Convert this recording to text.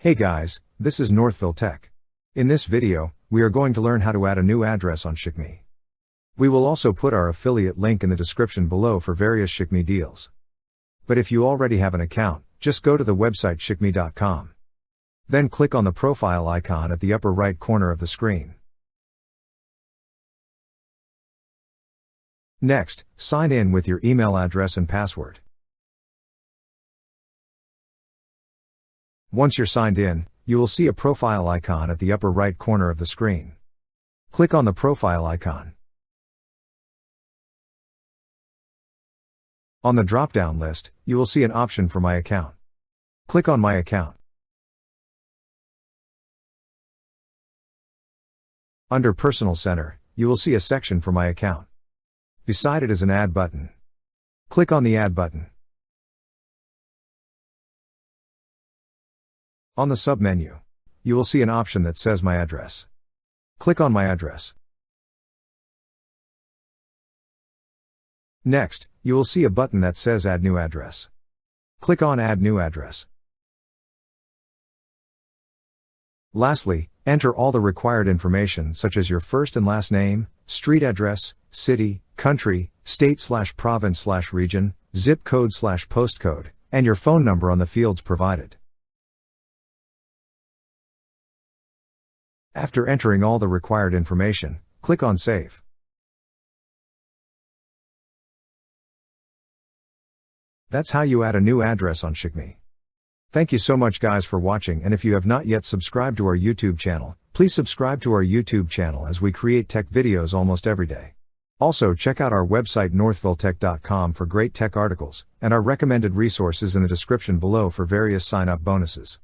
Hey guys, this is Northville Tech. In this video, we are going to learn how to add a new address on Chicme. We will also put our affiliate link in the description below for various Chicme deals. But if you already have an account, just go to the website chicme.com. Then click on the profile icon at the upper right corner of the screen. Next, sign in with your email address and password. Once you're signed in, you will see a profile icon at the upper right corner of the screen. Click on the profile icon. On the drop-down list, you will see an option for My Account. Click on My Account. Under Personal Center, you will see a section for My Account. Beside it is an Add button. Click on the Add button. On the sub-menu, you will see an option that says My Address. Click on My Address. Next, you will see a button that says Add New Address. Click on Add New Address. Lastly, enter all the required information such as your first and last name, street address, city, country, state/province/region, zip code/postcode, and your phone number on the fields provided. After entering all the required information, click on Save. That's how you add a new address on Chicme. Thank you so much guys for watching, and if you have not yet subscribed to our YouTube channel, please subscribe to our YouTube channel as we create tech videos almost every day. Also check out our website northvilletech.com for great tech articles, and our recommended resources in the description below for various sign-up bonuses.